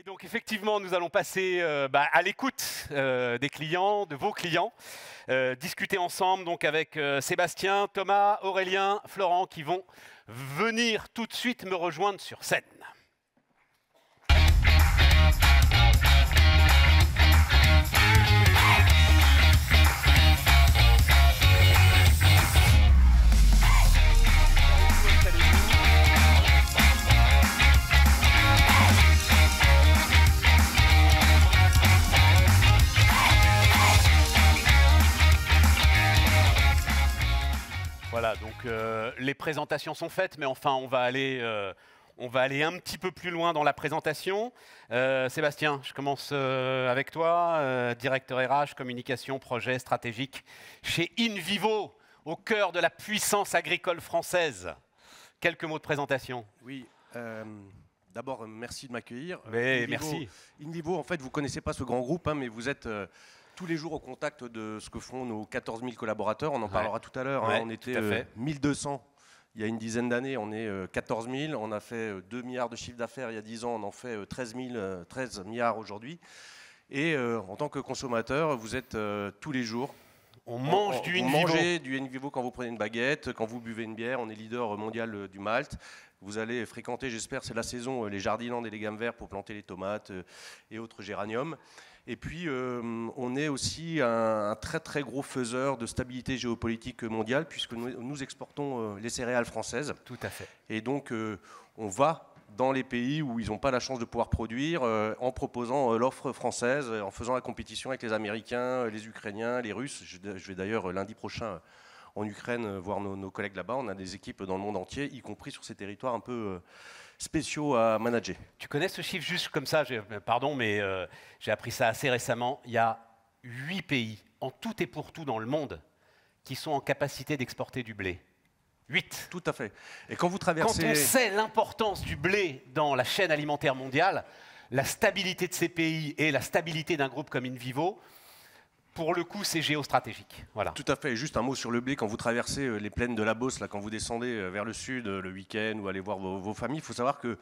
Et donc effectivement, nous allons passer à l'écoute des clients, de vos clients, discuter ensemble donc avec Sébastien, Thomas, Aurélien, Florent qui vont venir tout de suite me rejoindre sur scène. Voilà, donc les présentations sont faites, mais enfin, on va aller un petit peu plus loin dans la présentation. Sébastien, je commence avec toi, directeur RH, communication, projet stratégique chez InVivo, au cœur de la puissance agricole française. Quelques mots de présentation. Oui, d'abord, merci de m'accueillir. Merci. InVivo, en fait, vous ne connaissez pas ce grand groupe, hein, mais vous êtes tous les jours au contact de ce que font nos 14 000 collaborateurs. On en parlera tout à l'heure. On était 1200 il y a une dizaine d'années, on est 14 000. On a fait 2 milliards de chiffre d'affaires il y a 10 ans, on en fait 13 milliards aujourd'hui. Et en tant que consommateur, vous êtes tous les jours. On mange du InVivo. Vous mangez du InVivo quand vous prenez une baguette, quand vous buvez une bière. On est leader mondial du malt. Vous allez fréquenter, j'espère, c'est la saison, les Jardiland et les gammes verts pour planter les tomates et autres géraniums. Et puis, on est aussi un très très gros faiseur de stabilité géopolitique mondiale, puisque nous exportons les céréales françaises. Tout à fait. Et donc, on va dans les pays où ils n'ont pas la chance de pouvoir produire, en proposant l'offre française, en faisant la compétition avec les Américains, les Ukrainiens, les Russes. Je vais d'ailleurs lundi prochain en Ukraine voir nos collègues là-bas. On a des équipes dans le monde entier, y compris sur ces territoires un peu spéciaux à manager. Tu connais ce chiffre juste comme ça, pardon, mais j'ai appris ça assez récemment. Il y a 8 pays, en tout et pour tout dans le monde, qui sont en capacité d'exporter du blé. 8. Tout à fait. Et quand vous traversez... Quand on sait l'importance du blé dans la chaîne alimentaire mondiale, la stabilité de ces pays et la stabilité d'un groupe comme InVivo, pour le coup, c'est géostratégique. Voilà. Tout à fait. Juste un mot sur le blé. Quand vous traversez les plaines de la Beauce, là, quand vous descendez vers le sud le week-end ou allez voir vos familles, il faut savoir que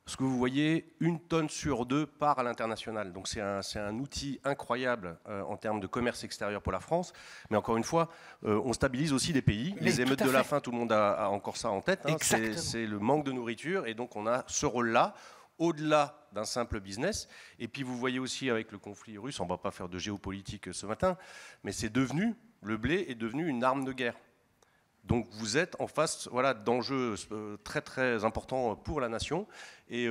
ce que vous voyez, 1 tonne sur 2 part à l'international. Donc c'est un outil incroyable en termes de commerce extérieur pour la France. Mais encore une fois, on stabilise aussi des pays. Les émeutes de la faim, tout le monde a encore ça en tête. Hein. C'est le manque de nourriture. Et donc on a ce rôle-là, au-delà d'un simple business. Et puis vous voyez aussi avec le conflit russe, on ne va pas faire de géopolitique ce matin, mais le blé est devenu une arme de guerre. Donc vous êtes en face d'enjeux très très importants pour la nation. Et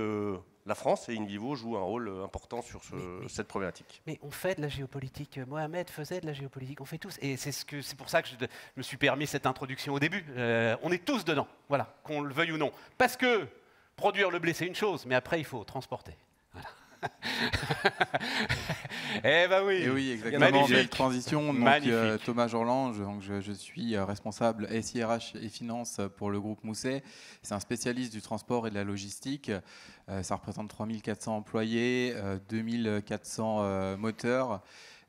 la France et InVivo jouent un rôle important sur cette problématique. Mais on fait de la géopolitique. Mohamed faisait de la géopolitique. On fait tous. Et c'est pour ça que je me suis permis cette introduction au début. On est tous dedans, voilà, qu'on le veuille ou non. Parce que produire le blé, c'est une chose, mais après, il faut transporter. Voilà. Eh ben oui. Et oui, exactement. Belle transition. Donc, Thomas Jorlange, donc je suis responsable SIRH et finance pour le groupe Mousset. C'est un spécialiste du transport et de la logistique. Ça représente 3400 employés, 2400 moteurs.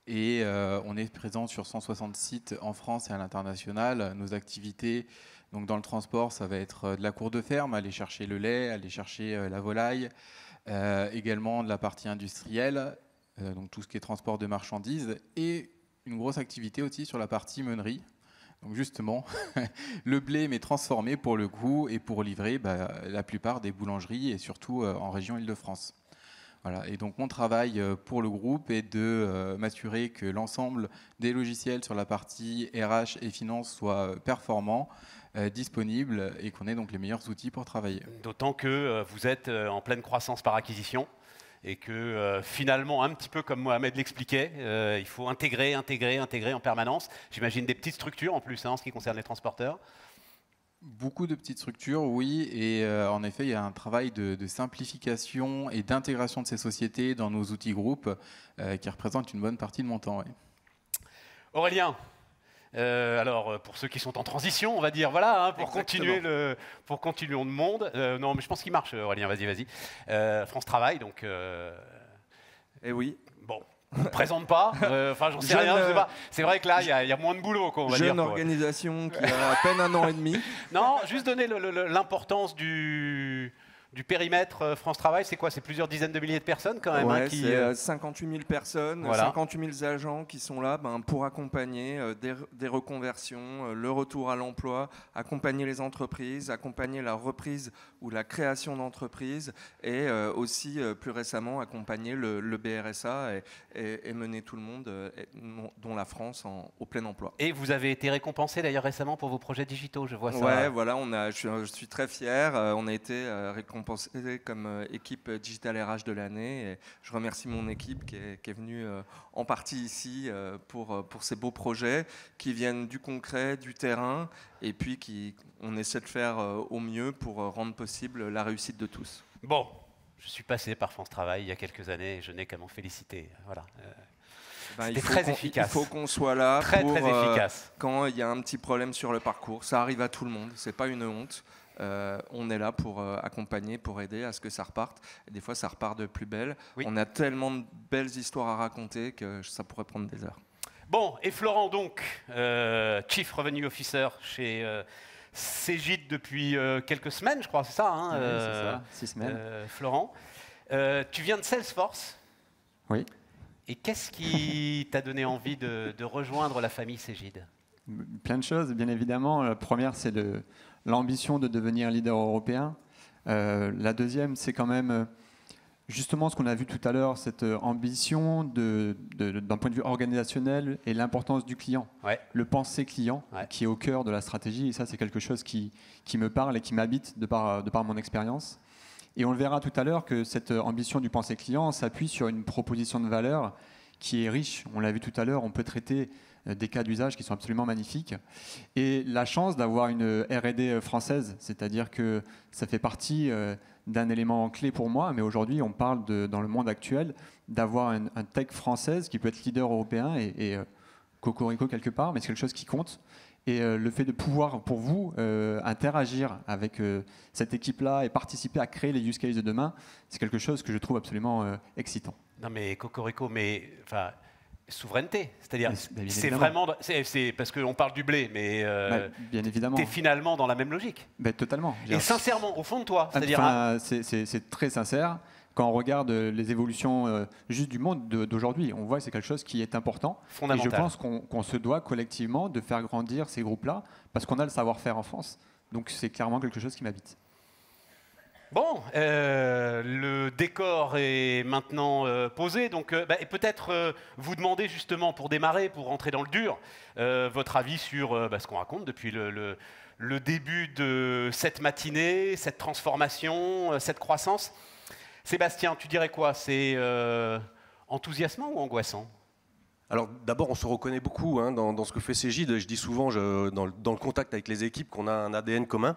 Et on est présent sur 160 sites en France et à l'international. Nos activités, donc dans le transport, ça va être de la cour de ferme, aller chercher le lait, aller chercher la volaille, également de la partie industrielle, donc tout ce qui est transport de marchandises, et une grosse activité aussi sur la partie meunerie. Donc justement, le blé mais transformé pour le coup et pour livrer la plupart des boulangeries et surtout en région Île-de-France. Voilà. Et donc mon travail pour le groupe est de m'assurer que l'ensemble des logiciels sur la partie RH et finance soient performants, disponibles et qu'on ait donc les meilleurs outils pour travailler. D'autant que vous êtes en pleine croissance par acquisition et que finalement, un petit peu comme Mohamed l'expliquait, il faut intégrer en permanence. J'imagine des petites structures en plus en ce qui concerne les transporteurs. Beaucoup de petites structures, oui, et en effet, il y a un travail de simplification et d'intégration de ces sociétés dans nos outils groupes qui représente une bonne partie de mon temps. Oui. Aurélien, alors pour ceux qui sont en transition, on va dire, voilà, hein, pour continuer le monde. Non, mais je pense qu'il marche, Aurélien, vas-y. France Travail, donc. Eh oui. Bon. On ne présente pas, enfin j'en sais rien, je sais pas. C'est vrai que là, il y a moins de boulot, quoi, on va dire. Jeune organisation qui a à peine 1 an et demi. Non, juste donner l'importance du du périmètre France Travail, c'est quoi? C'est plusieurs dizaines de milliers de personnes quand même ouais, c'est 58 000 personnes, voilà. 58 000 agents qui sont là pour accompagner des reconversions, le retour à l'emploi, accompagner les entreprises, accompagner la reprise ou la création d'entreprises et aussi plus récemment accompagner le BRSA et mener tout le monde, dont la France, au plein emploi. Et vous avez été récompensé d'ailleurs récemment pour vos projets digitaux, je vois ça. Ouais, voilà, je suis très fier. On a été récompensé comme équipe Digital RH de l'année. Et je remercie mon équipe qui est venue en partie ici pour ces beaux projets qui viennent du concret, du terrain, et puis on essaie de faire au mieux pour rendre possible la réussite de tous. Bon, je suis passé par France Travail il y a quelques années et je n'ai qu'à m'en féliciter. Voilà. C'était très efficace. Il faut qu'on soit là très efficace. Quand il y a un petit problème sur le parcours. Ça arrive à tout le monde, c'est pas une honte. On est là pour accompagner, pour aider à ce que ça reparte. Et des fois, ça repart de plus belle. Oui. On a tellement de belles histoires à raconter que ça pourrait prendre des heures. Bon, et Florent donc, Chief Revenue Officer chez Cegid depuis quelques semaines, je crois, c'est ça, hein, oui, c'est ça, 6 semaines. Florent, tu viens de Salesforce. Oui. Et qu'est-ce qui t'a donné envie de rejoindre la famille Cegid? Plein de choses, bien évidemment. La première, c'est l'ambition de devenir leader européen. La deuxième, c'est quand même justement ce qu'on a vu tout à l'heure, cette ambition d'un point de vue organisationnel et l'importance du client. Ouais. Le penser client qui est au cœur de la stratégie. Et ça, c'est quelque chose qui me parle et qui m'habite de par mon expérience. Et on le verra tout à l'heure que cette ambition du penser client s'appuie sur une proposition de valeur qui est riche. On l'a vu tout à l'heure, on peut traiter des cas d'usage qui sont absolument magnifiques. Et la chance d'avoir une R&D française, c'est-à-dire que ça fait partie d'un élément clé pour moi, mais aujourd'hui on parle dans le monde actuel d'avoir un tech française qui peut être leader européen et cocorico quelque part, mais c'est quelque chose qui compte. Et le fait de pouvoir, pour vous, interagir avec cette équipe-là et participer à créer les use cases de demain, c'est quelque chose que je trouve absolument excitant. Non mais cocorico, mais enfin, souveraineté, c'est-à-dire c'est vraiment, c'est parce qu'on parle du blé, mais bien évidemment, t'es finalement dans la même logique. Totalement. Et sincèrement, au fond de toi, c'est-à-dire, c'est très sincère. Quand on regarde les évolutions juste du monde d'aujourd'hui, on voit que c'est quelque chose qui est important. Fondamental. Et je pense qu'on se doit collectivement de faire grandir ces groupes-là parce qu'on a le savoir-faire en France. Donc c'est clairement quelque chose qui m'habite. Bon, le décor est maintenant posé, donc et peut-être vous demander justement pour démarrer, pour rentrer dans le dur, votre avis sur ce qu'on raconte depuis le début de cette matinée, cette transformation, cette croissance. Sébastien, tu dirais quoi? C'est enthousiasmant ou angoissant? Alors d'abord, on se reconnaît beaucoup dans ce que fait Cegid. Je dis souvent dans le contact avec les équipes qu'on a un ADN commun.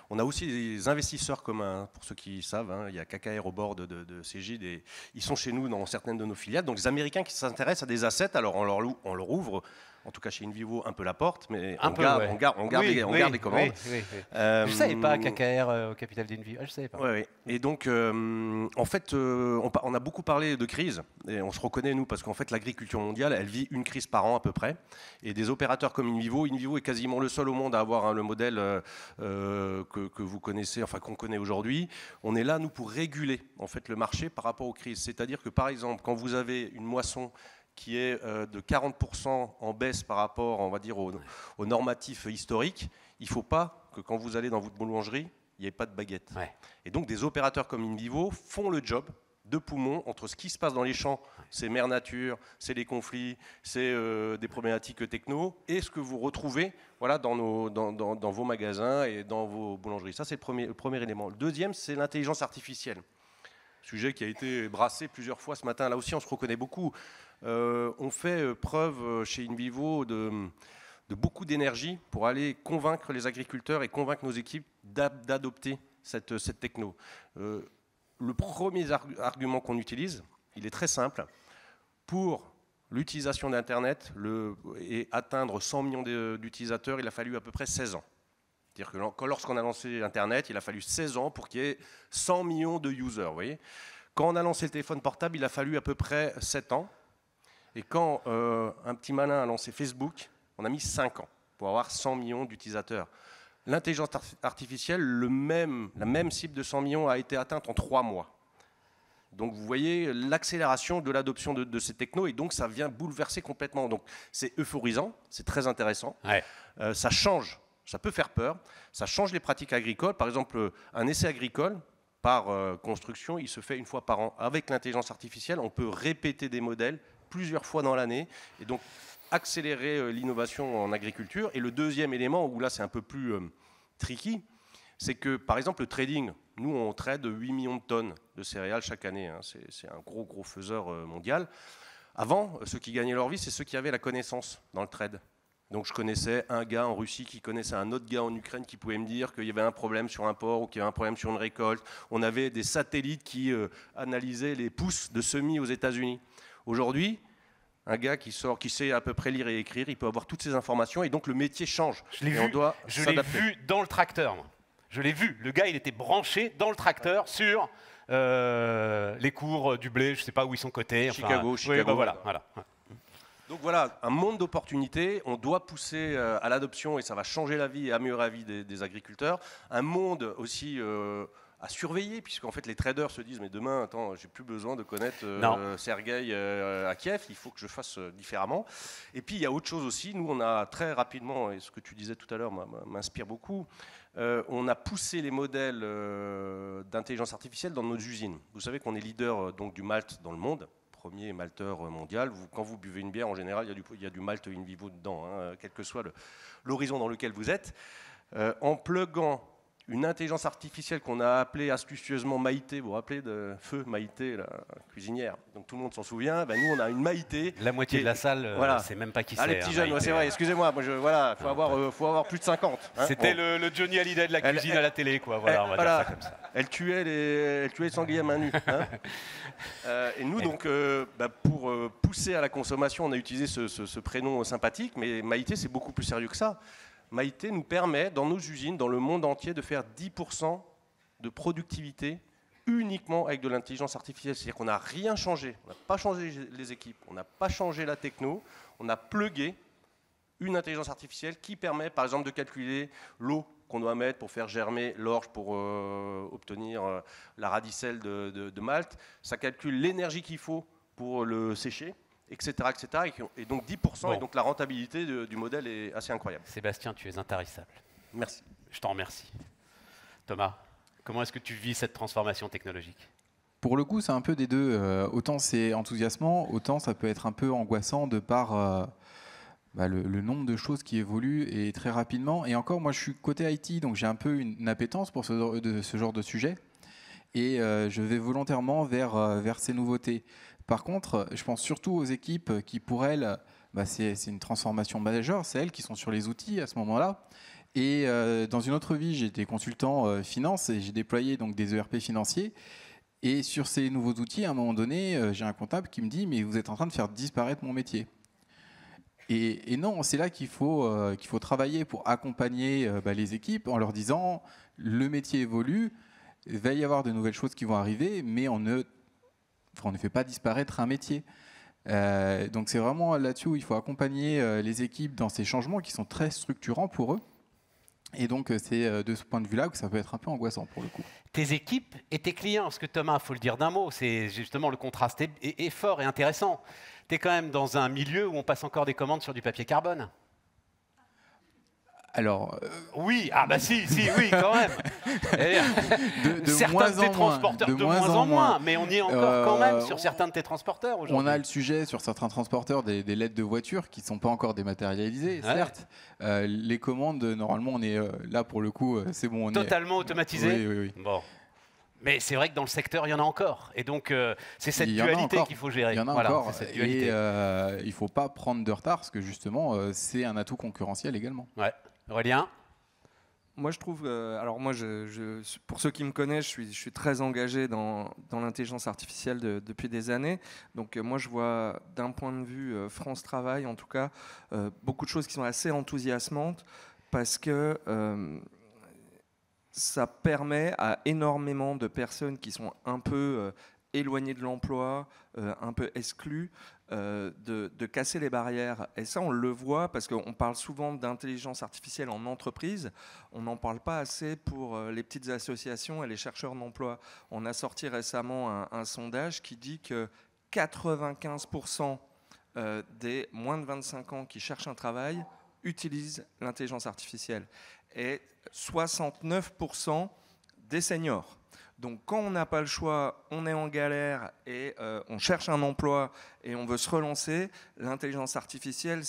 On a aussi des investisseurs communs, pour ceux qui savent. Il y a KKR au bord de Cegid et ils sont chez nous dans certaines de nos filiales. Donc les Américains qui s'intéressent à des assets, alors on leur ouvre, en tout cas chez InVivo, un peu la porte, mais on garde les commandes. Oui. Je ne savais pas KKR au capital d'InVivo. Je ne savais pas. Oui. Et donc, en fait, on a beaucoup parlé de crise, et on se reconnaît, nous, parce qu'en fait, l'agriculture mondiale, elle vit une crise par an à peu près. Et des opérateurs comme InVivo est quasiment le seul au monde à avoir le modèle que vous connaissez, enfin qu'on connaît aujourd'hui. On est là, nous, pour réguler en fait, le marché par rapport aux crises. C'est-à-dire que, par exemple, quand vous avez une moisson qui est de 40% en baisse par rapport, on va dire, au normatif historique, il ne faut pas que quand vous allez dans votre boulangerie, il n'y ait pas de baguette. Ouais. Et donc des opérateurs comme InVivo font le job de poumon entre ce qui se passe dans les champs, c'est mère nature, c'est les conflits, c'est des problématiques techno, et ce que vous retrouvez dans vos magasins et dans vos boulangeries. Ça, c'est le premier élément. Le deuxième, c'est l'intelligence artificielle. Sujet qui a été brassé plusieurs fois ce matin. Là aussi, on se reconnaît beaucoup. On fait preuve chez InVivo de beaucoup d'énergie pour aller convaincre les agriculteurs et convaincre nos équipes d'adopter cette techno. Le premier argument qu'on utilise, il est très simple. Pour l'utilisation d'Internet et atteindre 100 millions d'utilisateurs, il a fallu à peu près 16 ans. C'est-à-dire que lorsqu'on a lancé Internet, il a fallu 16 ans pour qu'il y ait 100 millions de users. Vous voyez, quand on a lancé le téléphone portable, il a fallu à peu près 7 ans. Et quand un petit malin a lancé Facebook, on a mis 5 ans pour avoir 100 millions d'utilisateurs. l'intelligence artificielle, la même cible de 100 millions a été atteinte en 3 mois. Donc vous voyez l'accélération de l'adoption de ces technos, et donc ça vient bouleverser complètement. Donc c'est euphorisant, c'est très intéressant. Ouais. Ça change, ça peut faire peur, ça change les pratiques agricoles. Par exemple, un essai agricole, par construction, il se fait 1 fois par an. Avec l'intelligence artificielle, on peut répéter des modèles plusieurs fois dans l'année, et donc accélérer l'innovation en agriculture. Et le deuxième élément, où là c'est un peu plus tricky, c'est que par exemple le trading, nous on trade 8 millions de tonnes de céréales chaque année, hein. C'est un gros faiseur mondial. Avant, ceux qui gagnaient leur vie, c'est ceux qui avaient la connaissance dans le trade. Donc je connaissais un gars en Russie qui connaissait un autre gars en Ukraine qui pouvait me dire qu'il y avait un problème sur un port ou qu'il y avait un problème sur une récolte. On avait des satellites qui analysaient les pousses de semis aux États-Unis. Aujourd'hui, un gars qui sait à peu près lire et écrire, il peut avoir toutes ces informations, et donc le métier change. Je l'ai vu dans le tracteur. Moi. Je l'ai vu. Le gars, il était branché dans le tracteur sur les cours du blé, je ne sais pas où ils sont cotés. Chicago. Oui, bah voilà. Donc voilà, un monde d'opportunités. On doit pousser à l'adoption, et ça va changer la vie et améliorer la vie des agriculteurs. Un monde aussi à surveiller, puisqu'en fait les traders se disent mais demain, attends, j'ai plus besoin de connaître Sergueï à Kiev, il faut que je fasse différemment. Et puis il y a autre chose aussi. Nous, on a très rapidement, et ce que tu disais tout à l'heure m'inspire beaucoup, on a poussé les modèles d'intelligence artificielle dans nos usines. Vous savez qu'on est leader donc du malt dans le monde, premier malteur mondial. Quand vous buvez une bière, en général, il y a du malt in vivo dedans, hein, quel que soit l'horizon dans lequel vous êtes. En pluguant une intelligence artificielle qu'on a appelée astucieusement Maïté, vous vous rappelez de Feu Maïté, la cuisinière, donc tout le monde s'en souvient. Ben, nous, on a une Maïté. La moitié de la salle, voilà. c'est même pas qui c'est. Les petits jeunes, c'est vrai, excusez-moi, voilà, faut avoir plus de 50. Hein, c'était le Johnny Hallyday de la cuisine à la télé, quoi. Voilà, on va dire ça comme ça. Elle tuait les sangliers à main nue. Hein. Et nous, donc, pour pousser à la consommation, on a utilisé ce prénom sympathique, mais Maïté, c'est beaucoup plus sérieux que ça. Maïté nous permet, dans nos usines, dans le monde entier, de faire 10% de productivité uniquement avec de l'intelligence artificielle. C'est-à-dire qu'on n'a rien changé. On n'a pas changé les équipes, on n'a pas changé la techno, on a plugué une intelligence artificielle qui permet, par exemple, de calculer l'eau qu'on doit mettre pour faire germer l'orge pour obtenir la radicelle de malt. Ça calcule l'énergie qu'il faut pour le sécher, etc. Et donc 10%, bon. Et donc la rentabilité du modèle est assez incroyable. Sébastien, tu es intarissable. Merci. Je t'en remercie. Thomas, comment est-ce que tu vis cette transformation technologique ? Pour le coup, c'est un peu des deux. Autant c'est enthousiasmant, autant ça peut être un peu angoissant de par le nombre de choses qui évoluent et très rapidement. Et encore, moi je suis côté IT, donc j'ai un peu une appétence pour ce genre de sujet. Et je vais volontairement vers ces nouveautés. Par contre, je pense surtout aux équipes qui, pour elles, c'est une transformation majeure. C'est elles qui sont sur les outils à ce moment-là. Et dans une autre vie, j'étais consultant finance et j'ai déployé donc des ERP financiers. Et sur ces nouveaux outils, à un moment donné, j'ai un comptable qui me dit « mais vous êtes en train de faire disparaître mon métier ». Et non, c'est là qu'il faut travailler pour accompagner les équipes en leur disant « le métier évolue, il va y avoir de nouvelles choses qui vont arriver, mais on ne fait pas disparaître un métier. » Donc c'est vraiment là-dessus où il faut accompagner les équipes dans ces changements qui sont très structurants pour eux. Et donc c'est de ce point de vue-là que ça peut être un peu angoissant pour le coup. Tes équipes et tes clients, parce que Thomas, il faut le dire d'un mot, c'est justement le contraste est fort et intéressant. Tu es quand même dans un milieu où on passe encore des commandes sur du papier carbone. Alors, oui, oui, quand même. De moins en moins. De moins en moins, mais on y est encore quand même sur certains de tes transporteurs aujourd'hui. On a le sujet sur certains transporteurs des lettres de voiture qui ne sont pas encore dématérialisées, certes. Les commandes, normalement, on est là pour le coup, c'est bon. Totalement automatisé. Oui. Bon. Mais c'est vrai que dans le secteur, il y en a encore. Et donc, c'est cette dualité qu'il faut gérer. Il y en a encore. Et il ne faut pas prendre de retard, parce que justement, c'est un atout concurrentiel également. Ouais. Aurélien ? Moi, je trouve, pour ceux qui me connaissent, je suis très engagé dans l'intelligence artificielle depuis des années. Donc, moi, je vois d'un point de vue France Travail, en tout cas, beaucoup de choses qui sont assez enthousiasmantes parce que ça permet à énormément de personnes qui sont un peu éloignés de l'emploi, un peu exclus, de casser les barrières. Et ça, on le voit parce qu'on parle souvent d'intelligence artificielle en entreprise. On n'en parle pas assez pour les petites associations et les chercheurs d'emploi. On a sorti récemment un sondage qui dit que 95% des moins de 25 ans qui cherchent un travail utilisent l'intelligence artificielle et 69% des seniors. Donc quand on n'a pas le choix, on est en galère et on cherche un emploi et on veut se relancer, l'intelligence artificielle,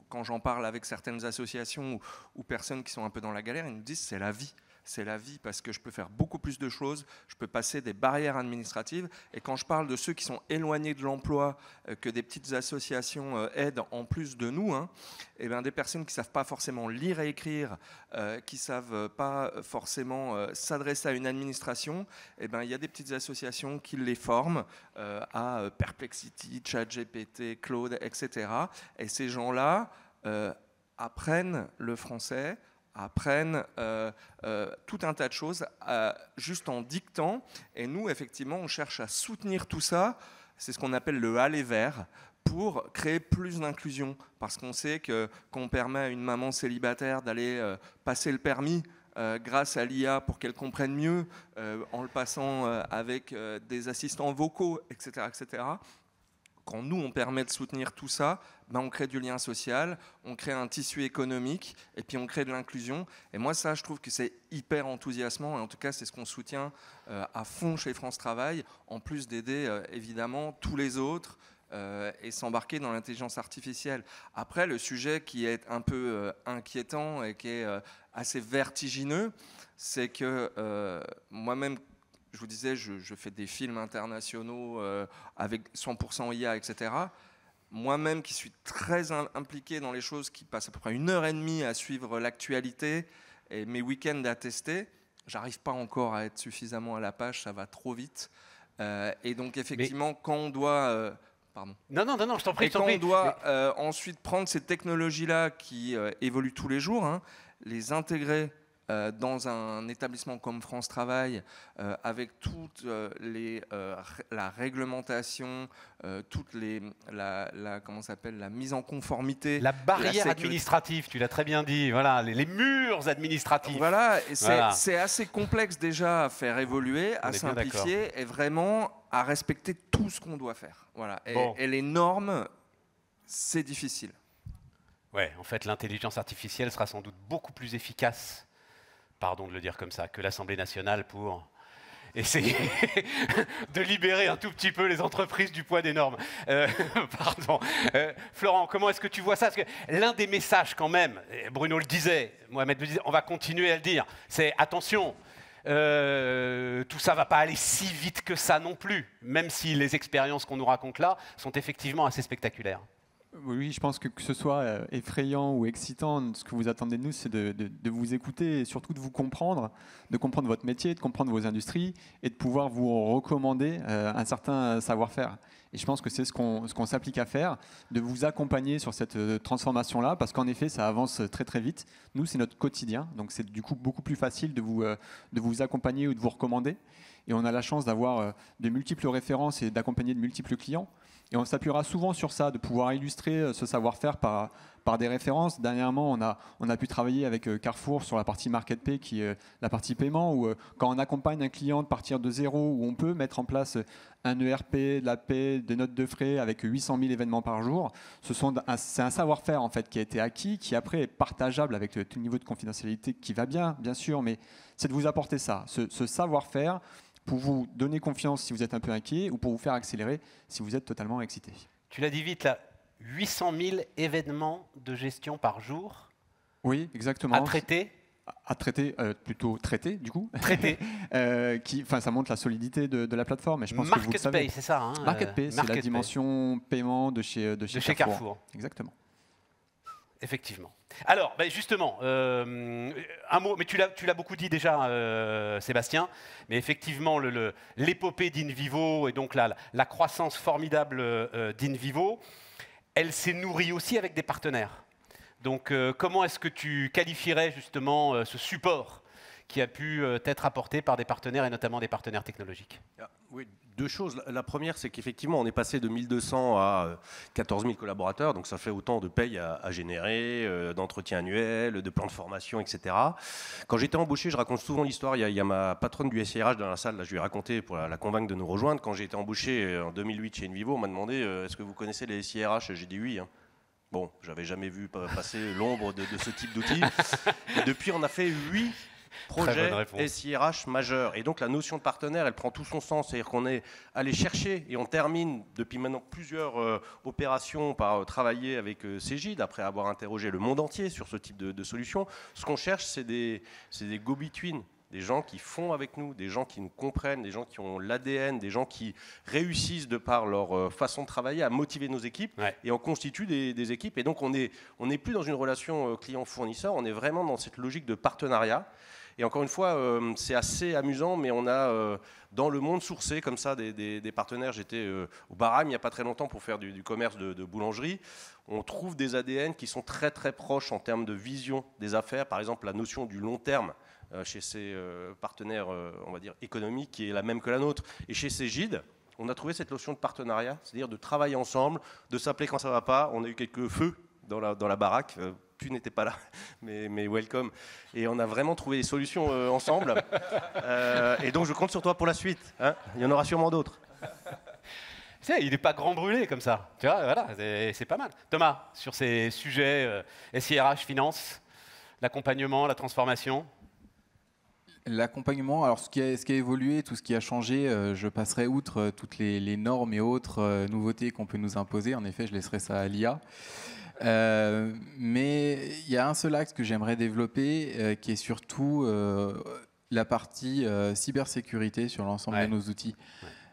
quand j'en parle avec certaines associations ou personnes qui sont un peu dans la galère, ils nous disent c'est la vie. C'est la vie parce que je peux faire beaucoup plus de choses, je peux passer des barrières administratives. Et quand je parle de ceux qui sont éloignés de l'emploi, que des petites associations aident en plus de nous, et bien des personnes qui ne savent pas forcément lire et écrire, qui ne savent pas forcément s'adresser à une administration, et ben, il y a des petites associations qui les forment à Perplexity, ChatGPT, Claude, etc. Et ces gens-là apprennent le français, apprennent tout un tas de choses juste en dictant. Et nous, effectivement, on cherche à soutenir tout ça. C'est ce qu'on appelle le aller vers pour créer plus d'inclusion. Parce qu'on sait que quand on permet à une maman célibataire d'aller passer le permis grâce à l'IA pour qu'elle comprenne mieux, en le passant avec des assistants vocaux, etc., etc., quand nous, on permet de soutenir tout ça, ben on crée du lien social, on crée un tissu économique et puis on crée de l'inclusion. Et moi, ça, je trouve que c'est hyper enthousiasmant. Et en tout cas, c'est ce qu'on soutient à fond chez France Travail, en plus d'aider évidemment tous les autres et s'embarquer dans l'intelligence artificielle. Après, le sujet qui est un peu inquiétant et qui est assez vertigineux, c'est que moi-même, je vous disais, je fais des films internationaux avec 100% IA, etc. Moi-même, qui suis très impliqué dans les choses, qui passe à peu près 1h30 à suivre l'actualité et mes week-ends à tester, j'arrive pas encore à être suffisamment à la page, ça va trop vite. Et donc, effectivement, quand on doit... pardon. Non, je t'en prie. Et quand on doit ensuite prendre ces technologies-là qui évoluent tous les jours, les intégrer dans un établissement comme France Travail, avec toute la réglementation, toute la mise en conformité. La barrière administrative, tu l'as très bien dit, voilà, les murs administratifs. Voilà, et c'est assez complexe déjà à faire évoluer, à simplifier et vraiment à respecter tout ce qu'on doit faire. Voilà. Et les normes, c'est difficile. Ouais, en fait, l'intelligence artificielle sera sans doute beaucoup plus efficace, pardon de le dire comme ça, que l'Assemblée nationale pour essayer de libérer un tout petit peu les entreprises du poids des normes. Pardon. Florent, comment est-ce que tu vois ça? Parce que l'un des messages quand même, Bruno le disait, Mohamed le disait, on va continuer à le dire, c'est attention, tout ça ne va pas aller si vite que ça non plus, même si les expériences qu'on nous raconte là sont effectivement assez spectaculaires. Oui, je pense que ce soit effrayant ou excitant, ce que vous attendez de nous, c'est de vous écouter et surtout de vous comprendre, de comprendre votre métier, de comprendre vos industries et de pouvoir vous recommander un certain savoir-faire. Et je pense que c'est ce qu'on s'applique à faire, de vous accompagner sur cette transformation-là, parce qu'en effet, ça avance très très vite. Nous, c'est notre quotidien, donc c'est du coup beaucoup plus facile de vous accompagner ou de vous recommander. Et on a la chance d'avoir de multiples références et d'accompagner de multiples clients. Et on s'appuiera souvent sur ça, de pouvoir illustrer ce savoir-faire par des références. Dernièrement, on a pu travailler avec Carrefour sur la partie Market Pay, qui est la partie paiement, où quand on accompagne un client de partir de zéro, où on peut mettre en place un ERP, de la paie, des notes de frais avec 800 000 événements par jour, c'est un savoir-faire en fait, qui a été acquis, qui après est partageable avec tout niveau de confidentialité qui va bien sûr, mais c'est de vous apporter ça, ce savoir-faire, pour vous donner confiance si vous êtes un peu inquiet ou pour vous faire accélérer si vous êtes totalement excité. Tu l'as dit vite là, 800 000 événements de gestion par jour. Oui, exactement. À traiter. À traiter, plutôt traiter du coup. Traiter. Ça montre la solidité de la plateforme. Et je pense Market que vous le savez. Pay, c'est ça. Hein, Market Pay, c'est la dimension paiement de chez Carrefour. Exactement. Effectivement. Alors, justement, un mot, mais tu l'as beaucoup dit déjà, Sébastien, mais effectivement, l'épopée d'InVivo et donc la croissance formidable d'InVivo, elle s'est nourrie aussi avec des partenaires. Donc, comment est-ce que tu qualifierais justement ce support qui a pu être apporté par des partenaires et notamment des partenaires technologiques? Oui, deux choses. La première, c'est qu'effectivement, on est passé de 1200 à 14 000 collaborateurs, donc ça fait autant de payes à générer, d'entretiens annuels, de plans de formation, etc. Quand j'étais embauché, je raconte souvent l'histoire, il y a ma patronne du SIRH dans la salle, là, je lui ai raconté pour la convaincre de nous rejoindre. Quand j'ai été embauché en 2008 chez Envivo, on m'a demandé est-ce que vous connaissez les SIRH? J'ai dit oui. Hein. Bon, j'avais jamais vu passer l'ombre de ce type d'outil. Et depuis, on a fait 8 projet SIRH majeur. Et donc la notion de partenaire, elle prend tout son sens. C'est-à-dire qu'on est allé chercher, et on termine depuis maintenant plusieurs opérations par travailler avec Cégide, après avoir interrogé le monde entier sur ce type de solution. Ce qu'on cherche, c'est des go-between, des gens qui font avec nous, des gens qui nous comprennent, des gens qui ont l'ADN, des gens qui réussissent de par leur façon de travailler à motiver nos équipes, et on constitue des équipes. Et donc on n'est plus dans une relation client-fournisseur, on est vraiment dans cette logique de partenariat. Et encore une fois, c'est assez amusant, mais on a dans le monde sourcé comme ça des partenaires. J'étais au Bahreïn il n'y a pas très longtemps pour faire du commerce de boulangerie. On trouve des ADN qui sont très très proches en termes de vision des affaires. Par exemple, la notion du long terme chez ces partenaires, on va dire, économiques, qui est la même que la nôtre. Et chez Cégide, on a trouvé cette notion de partenariat, c'est-à-dire de travailler ensemble, de s'appeler quand ça ne va pas. On a eu quelques feux dans la baraque. Tu n'étais pas là, mais welcome. Et on a vraiment trouvé des solutions ensemble. Et donc, je compte sur toi pour la suite. Hein, il y en aura sûrement d'autres. Il n'est pas grand brûlé comme ça. Tu vois, voilà, c'est pas mal. Thomas, sur ces sujets SIRH, finance, l'accompagnement, la transformation. L'accompagnement, alors ce qui a évolué, tout ce qui a changé, je passerai outre toutes les normes et autres nouveautés qu'on peut nous imposer. En effet, je laisserai ça à l'IA. Mais il y a un seul axe que j'aimerais développer, qui est surtout la partie cybersécurité sur l'ensemble de nos outils.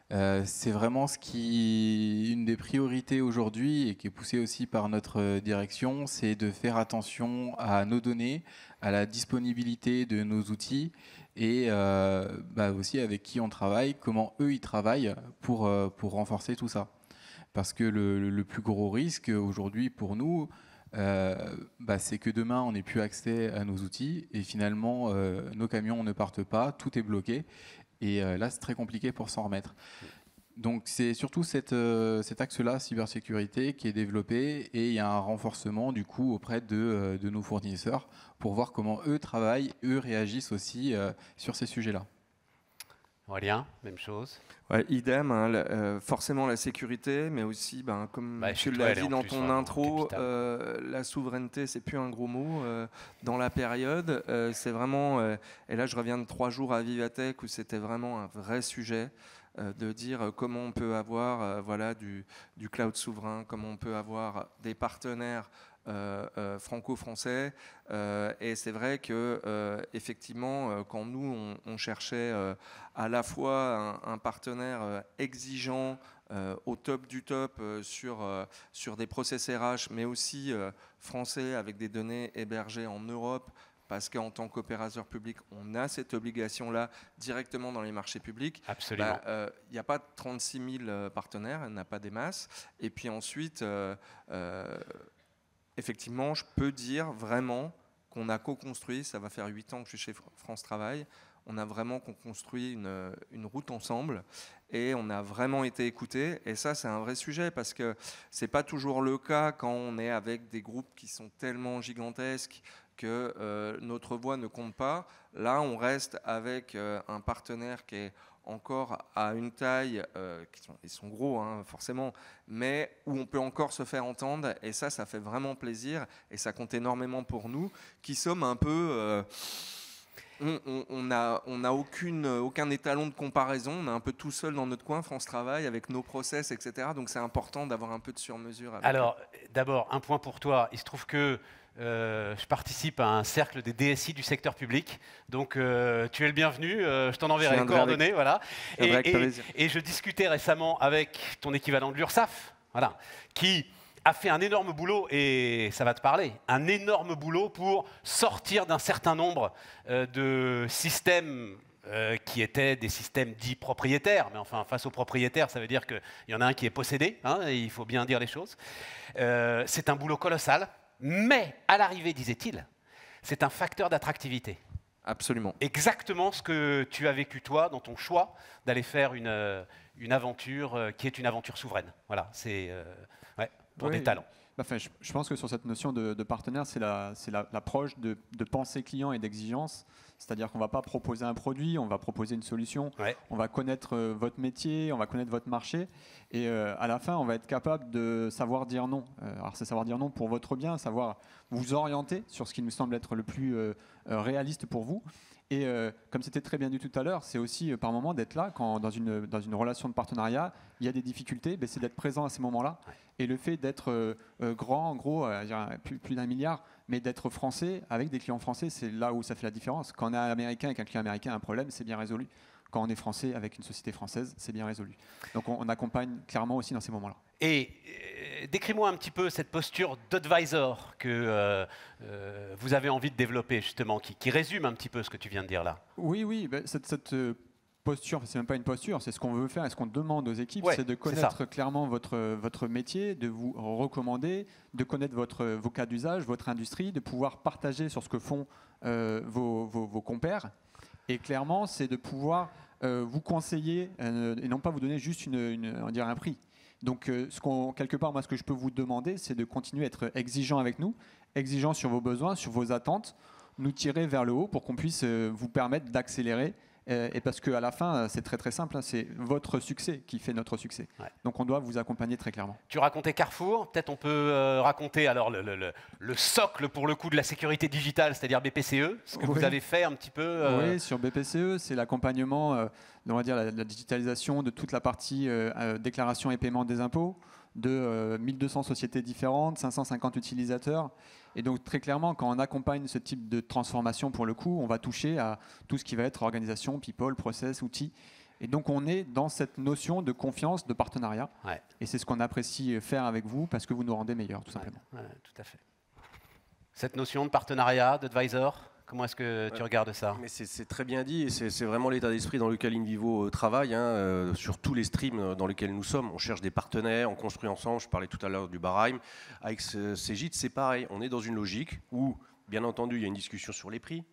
C'est vraiment une des priorités aujourd'hui et qui est poussée aussi par notre direction, c'est de faire attention à nos données, à la disponibilité de nos outils et aussi avec qui on travaille, comment eux ils travaillent pour renforcer tout ça. Parce que le plus gros risque aujourd'hui pour nous, c'est que demain on n'ait plus accès à nos outils et finalement nos camions ne partent pas, tout est bloqué. Et là, c'est très compliqué pour s'en remettre. Donc, c'est surtout cet axe-là, cybersécurité, qui est développé et il y a un renforcement, du coup, auprès de nos fournisseurs pour voir comment eux travaillent, eux réagissent aussi sur ces sujets-là. Aurélien, même chose. Ouais, idem, hein, forcément la sécurité, mais aussi, comme tu l'as dit dans ton intro, la souveraineté, c'est plus un gros mot dans la période. C'est vraiment, et là je reviens de 3 jours à Vivatech où c'était vraiment un vrai sujet de dire comment on peut avoir du cloud souverain, comment on peut avoir des partenaires franco-français, et c'est vrai que effectivement quand nous on cherchait à la fois un partenaire exigeant au top du top sur des process RH, mais aussi français avec des données hébergées en Europe, parce qu'en tant qu'opérateur public, on a cette obligation-là directement dans les marchés publics. Absolument. Il n'y a pas 36 000 partenaires, il n'y en a pas des masses. Et puis ensuite, effectivement, je peux dire vraiment qu'on a co-construit, ça va faire 8 ans que je suis chez France Travail, on a vraiment construit une route ensemble et on a vraiment été écoutés. Et ça, c'est un vrai sujet parce que ce n'est pas toujours le cas quand on est avec des groupes qui sont tellement gigantesques que notre voix ne compte pas. Là, on reste avec un partenaire qui est encore à une taille, ils sont gros hein, forcément, mais où on peut encore se faire entendre, et ça fait vraiment plaisir, et ça compte énormément pour nous, qui sommes un peu... on n'a aucun étalon de comparaison, on est un peu tout seul dans notre coin, France Travail, avec nos process, etc. Donc c'est important d'avoir un peu de sur-mesure. Alors, d'abord, un point pour toi. Il se trouve que je participe à un cercle des DSI du secteur public, donc tu es le bienvenu, je t'en enverrai les coordonnées. Voilà. Et je discutais récemment avec ton équivalent de l'URSSAF, voilà, qui a fait un énorme boulot, et ça va te parler, un énorme boulot pour sortir d'un certain nombre de systèmes qui étaient des systèmes dits propriétaires, mais enfin face aux propriétaires, ça veut dire qu'il y en a un qui est possédé, hein, et il faut bien dire les choses. C'est un boulot colossal. Mais à l'arrivée, disait-il, c'est un facteur d'attractivité. Absolument. Exactement ce que tu as vécu toi dans ton choix d'aller faire une aventure qui est une aventure souveraine. Voilà, c'est pour des talents. Enfin, je pense que sur cette notion de partenaire, c'est l'approche de pensée client et d'exigence. C'est-à-dire qu'on ne va pas proposer un produit, on va proposer une solution, on va connaître votre métier, on va connaître votre marché, et à la fin, on va être capable de savoir dire non. Alors, c'est savoir dire non pour votre bien, savoir vous orienter sur ce qui nous semble être le plus réaliste pour vous. Et comme c'était très bien dit tout à l'heure, c'est aussi par moment d'être là quand dans une relation de partenariat, il y a des difficultés, c'est d'être présent à ces moments-là. Et le fait d'être grand, gros, plus d'1 milliard, mais d'être français avec des clients français, c'est là où ça fait la différence. Quand on est américain et qu'un client américain a un problème, c'est bien résolu. Quand on est français avec une société française, c'est bien résolu. Donc on accompagne clairement aussi dans ces moments-là. Et décris-moi un petit peu cette posture d'advisor que vous avez envie de développer justement, qui résume un petit peu ce que tu viens de dire là. Oui, cette posture, c'est même pas une posture, c'est ce qu'on veut faire et ce qu'on demande aux équipes, c'est de connaître clairement votre métier, de vous recommander, de connaître vos cas d'usage, votre industrie, de pouvoir partager sur ce que font vos compères. Et clairement, c'est de pouvoir vous conseiller et non pas vous donner juste un prix. Donc, quelque part, moi, ce que je peux vous demander, c'est de continuer à être exigeant avec nous, exigeant sur vos besoins, sur vos attentes, nous tirer vers le haut pour qu'on puisse vous permettre d'accélérer. Et parce qu'à la fin, c'est très très simple, c'est votre succès qui fait notre succès. Donc on doit vous accompagner très clairement. Tu racontais Carrefour, peut-être on peut raconter alors le socle pour le coup de la sécurité digitale, c'est-à-dire BPCE, ce que vous avez fait un petit peu. Oui, sur BPCE, c'est l'accompagnement, on va dire la digitalisation de toute la partie déclaration et paiement des impôts, de 1200 sociétés différentes, 550 utilisateurs. Et donc très clairement, quand on accompagne ce type de transformation, pour le coup, on va toucher à tout ce qui va être organisation, people, process, outils. Et donc on est dans cette notion de confiance, de partenariat. Et c'est ce qu'on apprécie faire avec vous parce que vous nous rendez meilleurs, tout simplement. Tout à fait. Cette notion de partenariat, d'advisor, comment est-ce que tu regardes ça? Mais c'est très bien dit et c'est vraiment l'état d'esprit dans lequel InVivo travaille, sur tous les streams dans lesquels nous sommes. On cherche des partenaires, on construit ensemble. Je parlais tout à l'heure du Bahreïn. Avec Cegid, c'est pareil. On est dans une logique où, bien entendu, il y a une discussion sur les prix.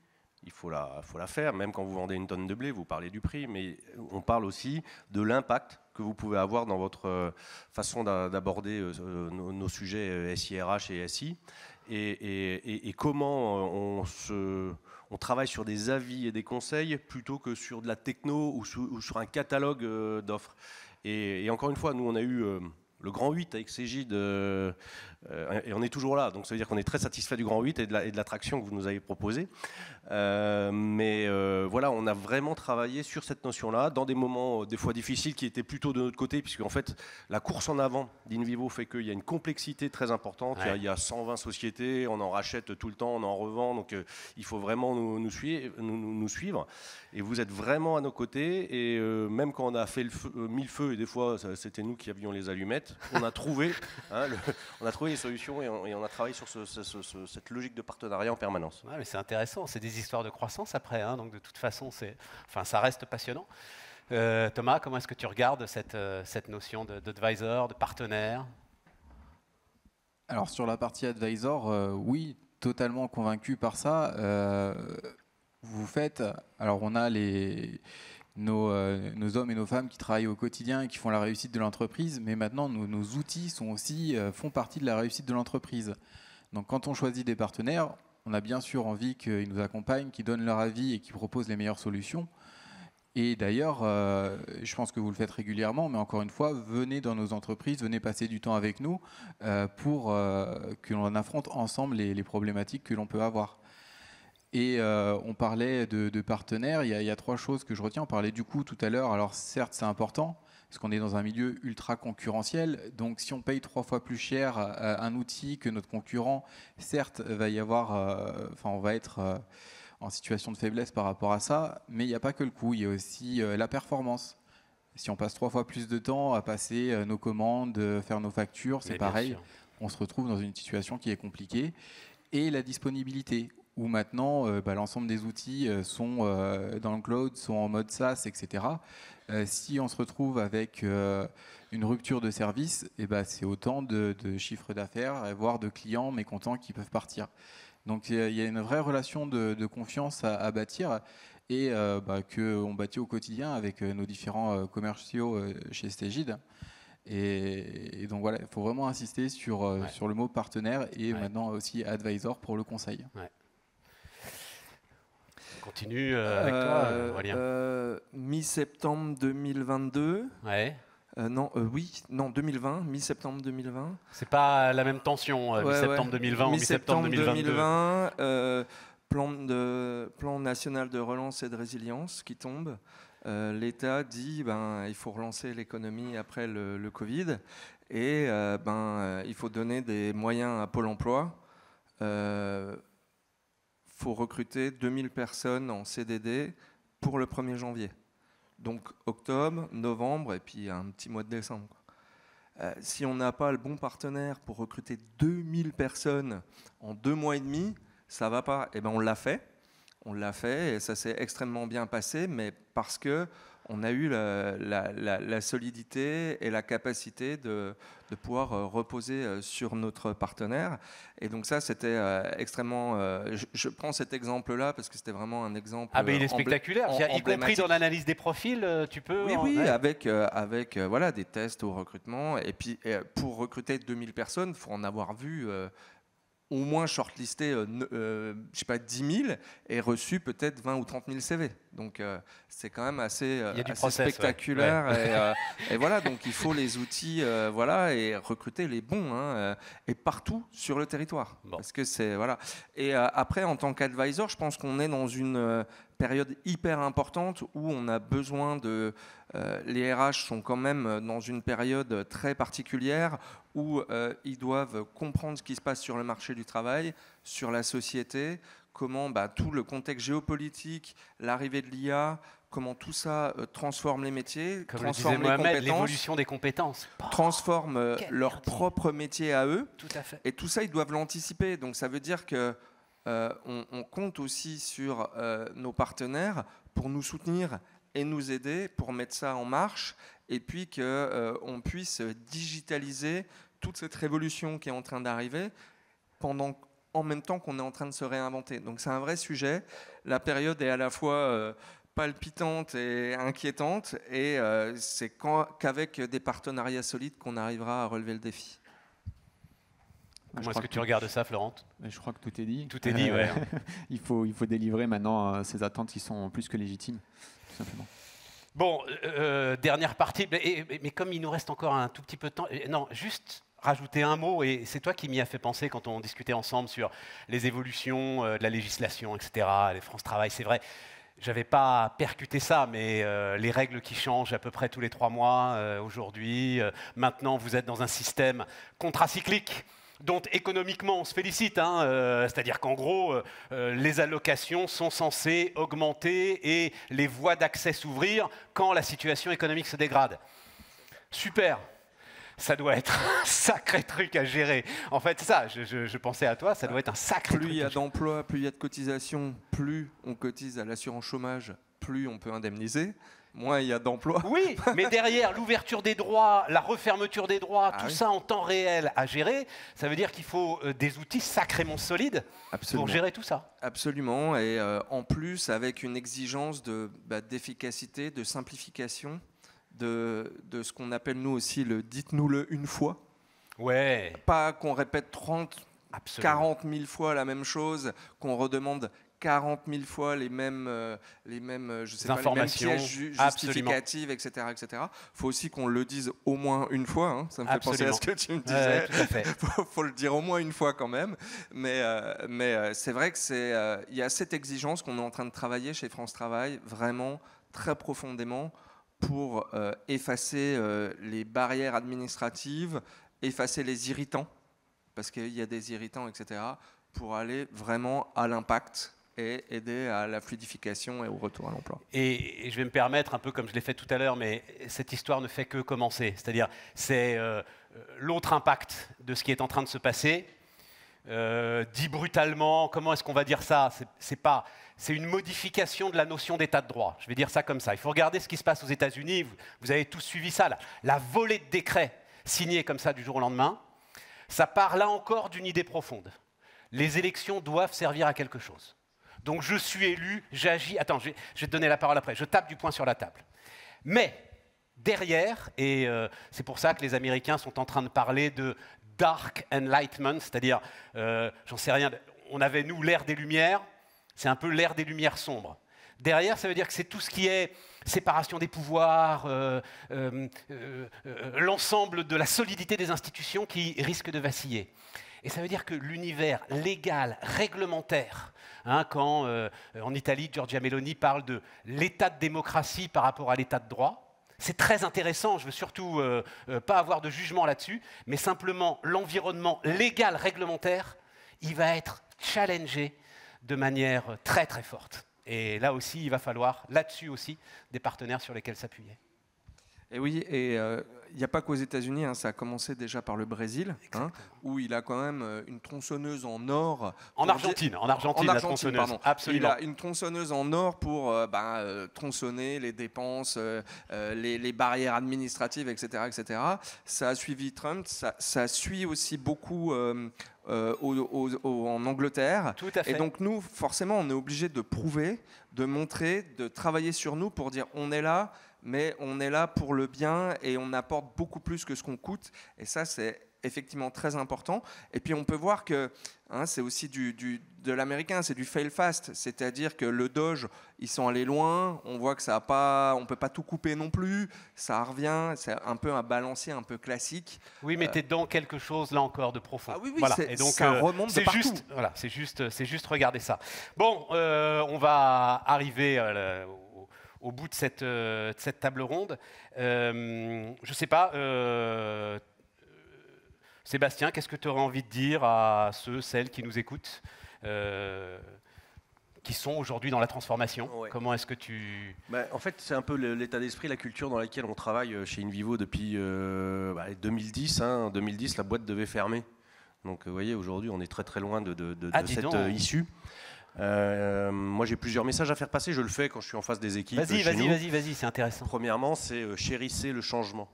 Il faut la faire, même quand vous vendez une tonne de blé, vous parlez du prix, mais on parle aussi de l'impact que vous pouvez avoir dans votre façon d'aborder nos sujets SIRH et SI. Et comment on travaille sur des avis et des conseils plutôt que sur de la techno ou sur un catalogue d'offres. Et encore une fois, nous, on a eu le Grand 8 avec Cegid, et on est toujours là. Donc ça veut dire qu'on est très satisfait du Grand 8 et de l'attraction que vous nous avez proposée. Mais voilà, on a vraiment travaillé sur cette notion-là, dans des moments des fois difficiles qui étaient plutôt de notre côté, puisque en fait, la course en avant d'InVivo fait qu'il y a une complexité très importante. Il y a 120 sociétés, on en rachète tout le temps, on en revend, donc il faut vraiment nous suivre. Et vous êtes vraiment à nos côtés, et même quand on a fait mis le feu, et des fois c'était nous qui avions les allumettes, on a trouvé, les solutions et on a travaillé sur cette logique de partenariat en permanence. Mais c'est intéressant, c'est des histoires de croissance après, donc de toute façon, ça reste passionnant. Thomas, comment est-ce que tu regardes cette notion d'advisor, de partenaire? Alors sur la partie advisor, oui, totalement convaincu par ça. Vous faites, alors on a nos hommes et nos femmes qui travaillent au quotidien et qui font la réussite de l'entreprise, mais maintenant nos outils font partie de la réussite de l'entreprise. Donc quand on choisit des partenaires, on a bien sûr envie qu'ils nous accompagnent, qu'ils donnent leur avis et qu'ils proposent les meilleures solutions. Et d'ailleurs, je pense que vous le faites régulièrement, mais encore une fois, venez dans nos entreprises, venez passer du temps avec nous pour que l'on affronte ensemble les problématiques que l'on peut avoir. Et on parlait de partenaires, il y a 3 choses que je retiens. On parlait du coût tout à l'heure. Alors certes, c'est important, parce qu'on est dans un milieu ultra concurrentiel. Donc si on paye 3 fois plus cher un outil que notre concurrent, certes, on va être en situation de faiblesse par rapport à ça, mais il n'y a pas que le coût, il y a aussi la performance. Si on passe 3 fois plus de temps à passer nos commandes, faire nos factures, c'est pareil. On se retrouve dans une situation qui est compliquée. Et la disponibilité, où maintenant l'ensemble des outils sont dans le cloud, sont en mode SaaS, etc. Si on se retrouve avec une rupture de service, c'est autant de chiffres d'affaires, voire de clients mécontents qui peuvent partir. Donc il y a une vraie relation de confiance à bâtir et qu'on bâtit au quotidien avec nos différents commerciaux chez Stégide. Et donc voilà, il faut vraiment insister sur le mot partenaire et maintenant aussi advisor pour le conseil. Ouais. On continue avec toi, Aurélien. Mi-septembre 2022. Ouais. 2020, mi-septembre 2020. C'est pas la même tension, mi-septembre 2020 ou mi-septembre 2022. Plan national de relance et de résilience qui tombe. L'État dit il faut relancer l'économie après le Covid et il faut donner des moyens à Pôle emploi. Faut recruter 2000 personnes en CDD pour le 1er janvier. Donc octobre, novembre et puis un petit mois de décembre. Si on n'a pas le bon partenaire pour recruter 2000 personnes en 2 mois et demi, ça ne va pas. Et on l'a fait. On l'a fait et ça s'est extrêmement bien passé, mais parce qu'on a eu la solidité et la capacité de pouvoir reposer sur notre partenaire. Et donc ça, c'était extrêmement... Je prends cet exemple-là parce que c'était vraiment un exemple il est spectaculaire, y compris dans l'analyse des profils, tu peux... Oui, avec des tests au recrutement. Et puis, pour recruter 2000 personnes, il faut en avoir vu... au moins shortlisté 10 000 et reçu peut-être 20 ou 30 000 CV. Donc c'est quand même assez spectaculaire. Ouais. Et voilà, donc il faut les outils et recruter les bons et partout sur le territoire. Bon. Parce que c'est voilà. Et après, en tant qu'advisor, je pense qu'on est dans une période hyper importante où on a besoin de... les RH sont quand même dans une période très particulière où ils doivent comprendre ce qui se passe sur le marché du travail, sur la société, comment tout le contexte géopolitique, l'arrivée de l'IA, comment tout ça transforme les métiers, transforme les compétences, l'évolution des compétences, transforme leur propre métier à eux. Tout à fait. Et tout ça, ils doivent l'anticiper. Donc ça veut dire que on compte aussi sur nos partenaires pour nous soutenir et nous aider pour mettre ça en marche et puis qu'on puisse digitaliser toute cette révolution qui est en train d'arriver en même temps qu'on est en train de se réinventer. Donc c'est un vrai sujet. La période est à la fois palpitante et inquiétante et c'est qu'avec des partenariats solides qu'on arrivera à relever le défi. Comment est-ce que tu regardes ça, Florent ? Je crois que tout est dit. Tout est dit, ouais. Il faut délivrer maintenant ces attentes qui sont plus que légitimes, tout simplement. Bon, dernière partie, mais comme il nous reste encore un tout petit peu de temps, non, juste rajouter un mot, et c'est toi qui m'y as fait penser quand on discutait ensemble sur les évolutions de la législation, etc., les France Travail, c'est vrai. J'avais pas percuté ça, mais les règles qui changent à peu près tous les 3 mois aujourd'hui. Maintenant, vous êtes dans un système contracyclique dont économiquement on se félicite, c'est-à-dire qu'en gros, les allocations sont censées augmenter et les voies d'accès s'ouvrir quand la situation économique se dégrade. Super, ça doit être un sacré truc à gérer. En fait, ça, je pensais à toi, ça doit être un sacré truc. Plus il y a d'emplois, plus il y a de cotisations, plus on cotise à l'assurance chômage, plus on peut indemniser. Moins il y a d'emplois. Oui, mais derrière l'ouverture des droits, la refermeture des droits, tout ça en temps réel à gérer, ça veut dire qu'il faut des outils sacrément solides pour gérer tout ça. Absolument, et en plus avec une exigence d'efficacité, de simplification, de ce qu'on appelle nous aussi le « dites-nous-le une fois ». Ouais. Pas qu'on répète 40 000 fois la même chose, qu'on redemande 40 000 fois les mêmes informations, les mêmes pièces justificatives, etc., etc. Il faut aussi qu'on le dise au moins une fois. Ça me fait penser à ce que tu me disais. Tout à fait. faut le dire au moins une fois quand même. Mais c'est vrai que y a cette exigence qu'on est en train de travailler chez France Travail, vraiment très profondément, pour effacer les barrières administratives, effacer les irritants, parce qu'il y a des irritants, etc., pour aller vraiment à l'impact et aider à la fluidification et au retour à l'emploi. Et je vais me permettre, un peu comme je l'ai fait tout à l'heure, mais cette histoire ne fait que commencer. C'est-à-dire, c'est l'autre impact de ce qui est en train de se passer. Dit brutalement, comment est-ce qu'on va dire ça ? C'est une modification de la notion d'état de droit. Je vais dire ça comme ça. Il faut regarder ce qui se passe aux États-Unis. Vous avez tous suivi ça, la volée de décrets signés comme ça du jour au lendemain. Ça part là encore d'une idée profonde. Les élections doivent servir à quelque chose. Donc je suis élu, j'agis. Attends, je vais te donner la parole après. Je tape du poing sur la table. Mais derrière, et c'est pour ça que les Américains sont en train de parler de dark enlightenment, c'est-à-dire, j'en sais rien, on avait, nous, l'ère des Lumières, c'est un peu l'ère des Lumières sombres. Derrière, ça veut dire que c'est tout ce qui est séparation des pouvoirs, l'ensemble de la solidité des institutions qui risque de vaciller. Et ça veut dire que l'univers légal, réglementaire, quand en Italie, Giorgia Meloni parle de l'état de démocratie par rapport à l'état de droit, c'est très intéressant, je ne veux surtout pas avoir de jugement là-dessus, mais simplement l'environnement légal, réglementaire, il va être challengé de manière très très forte. Et là aussi, il va falloir, là-dessus aussi, des partenaires sur lesquels s'appuyer. Et oui, et il n'y a pas qu'aux États-Unis, ça a commencé déjà par le Brésil, où il a quand même une tronçonneuse en or. En Argentine, la tronçonneuse, pardon. Absolument. Il a une tronçonneuse en or pour tronçonner les dépenses, les barrières administratives, etc., etc. Ça a suivi Trump, ça suit aussi beaucoup en Angleterre. Tout à fait. Et donc nous, forcément, on est obligé de prouver, de montrer, de travailler sur nous pour dire on est là, mais on est là pour le bien et on apporte beaucoup plus que ce qu'on coûte. Et ça, c'est effectivement très important. Et puis on peut voir que c'est aussi de l'américain, c'est du fail fast, c'est-à-dire que le Doge, ils sont allés loin, on voit que ça a pas, on peut pas tout couper non plus, ça revient, c'est un peu un balancier un peu classique. Oui, mais tu es dans quelque chose là encore de profond. Ah oui, voilà. Et donc, ça remonte de partout. Voilà, c'est juste regarder ça. Bon, on va arriver au bout de cette table ronde. Je ne sais pas, Sébastien, qu'est-ce que tu aurais envie de dire à ceux, celles qui nous écoutent, qui sont aujourd'hui dans la transformation? Ouais. Comment est-ce que tu... En fait, c'est un peu l'état d'esprit, la culture dans laquelle on travaille chez InVivo depuis 2010. En 2010, la boîte devait fermer. Donc, vous voyez, aujourd'hui, on est très très loin de cette issue. Moi, j'ai plusieurs messages à faire passer. Je le fais quand je suis en face des équipes. Vas-y, c'est intéressant. Premièrement, c'est chérissez le changement.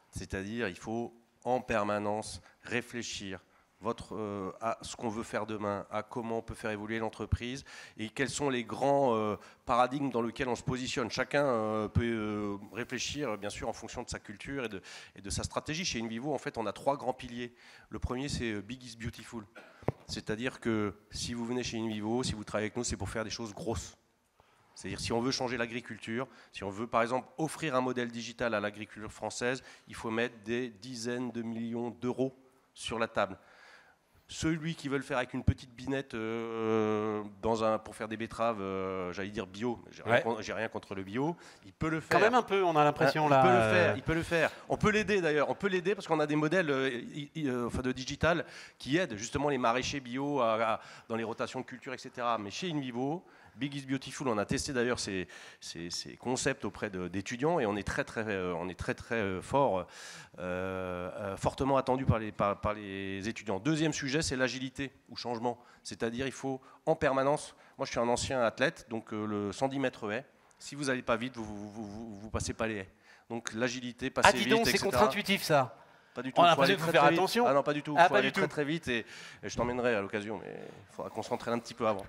C'est-à-dire, il faut en permanence réfléchir à ce qu'on veut faire demain, à comment on peut faire évoluer l'entreprise et quels sont les grands paradigmes dans lesquels on se positionne. Chacun peut réfléchir, bien sûr, en fonction de sa culture et de sa stratégie. Chez InVivo, en fait, on a 3 grands piliers. Le premier, c'est Big is Beautiful. C'est-à-dire que si vous venez chez InVivo, si vous travaillez avec nous, c'est pour faire des choses grosses. C'est-à-dire si on veut changer l'agriculture, si on veut par exemple offrir un modèle digital à l'agriculture française, il faut mettre des dizaines de millions d'euros sur la table. Celui qui veut le faire avec une petite binette pour faire des betteraves, j'allais dire bio, j'ai rien contre le bio, il peut le faire. Quand même un peu, on a l'impression là. Il peut le faire. On peut l'aider d'ailleurs, parce qu'on a des modèles de digital qui aident justement les maraîchers bio dans les rotations de culture, etc. Mais chez InVivo, Big is Beautiful, on a testé d'ailleurs ces concepts auprès d'étudiants et on est très fort, fortement attendu par les étudiants. Deuxième sujet, c'est l'agilité ou changement. C'est-à-dire il faut en permanence, moi je suis un ancien athlète, donc le 110 mètres haies, si vous n'allez pas vite, vous passez pas les haies. Donc l'agilité, passer vite, etc. C'est contre-intuitif ça. Pas du tout. On a l'impression qu'il faut faire attention. Ah non, pas du tout. Il faut aller très vite et je t'emmènerai à l'occasion, mais il faudra qu'on s'entraîne un petit peu avant.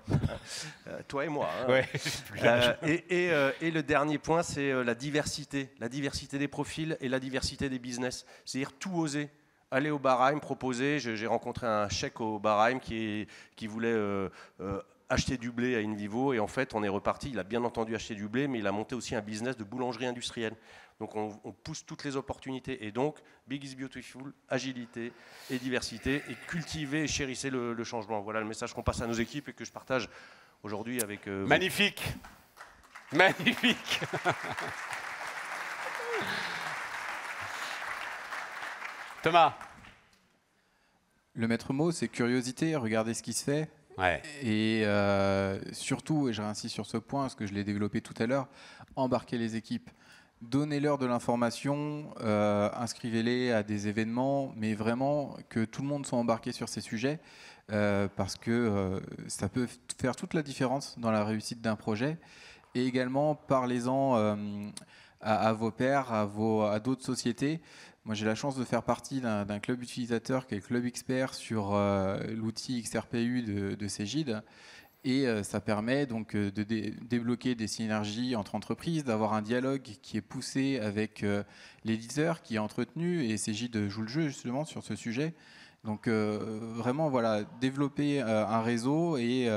Toi et moi. Ouais. Et le dernier point, c'est la diversité des profils et la diversité des business. C'est-à-dire tout oser. Aller au Bahreïn, proposer. J'ai rencontré un chèque au Bahreïn qui voulait acheter du blé à InVivo et en fait on est reparti. Il a bien entendu acheté du blé, mais il a monté aussi un business de boulangerie industrielle. Donc on pousse toutes les opportunités et donc Big is Beautiful, agilité et diversité et cultiver et chérissez le changement. Voilà le message qu'on passe à nos équipes et que je partage aujourd'hui avec vous. Magnifique. Thomas. Le maître mot, c'est curiosité, regarder ce qui se fait. Ouais. Et surtout, et je réinsiste sur ce point, parce que je l'ai développé tout à l'heure, embarquer les équipes. Donnez-leur de l'information, inscrivez-les à des événements, mais vraiment que tout le monde soit embarqué sur ces sujets, parce que ça peut faire toute la différence dans la réussite d'un projet. Et également, parlez-en à vos pairs, à d'autres sociétés. Moi, j'ai la chance de faire partie d'un club utilisateur qui est le Club Expert sur l'outil XRPU de Cegid. Et ça permet donc de débloquer des synergies entre entreprises, d'avoir un dialogue qui est poussé avec l'éditeur, qui est entretenu. Et Cegid joue le jeu justement sur ce sujet. Donc vraiment, voilà, développer un réseau et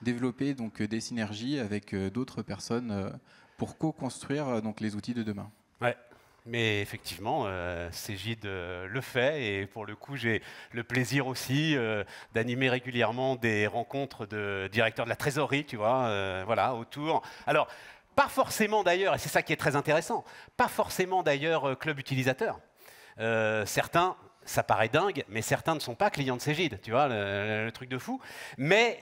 développer donc des synergies avec d'autres personnes pour co-construire donc les outils de demain. Ouais. Mais effectivement, Cegid le fait et pour le coup, j'ai le plaisir aussi d'animer régulièrement des rencontres de directeurs de la trésorerie, tu vois, voilà, autour. Alors, pas forcément d'ailleurs, et c'est ça qui est très intéressant, pas forcément d'ailleurs club utilisateur. Certains, ça paraît dingue, mais certains ne sont pas clients de Cegid, tu vois, le truc de fou. Mais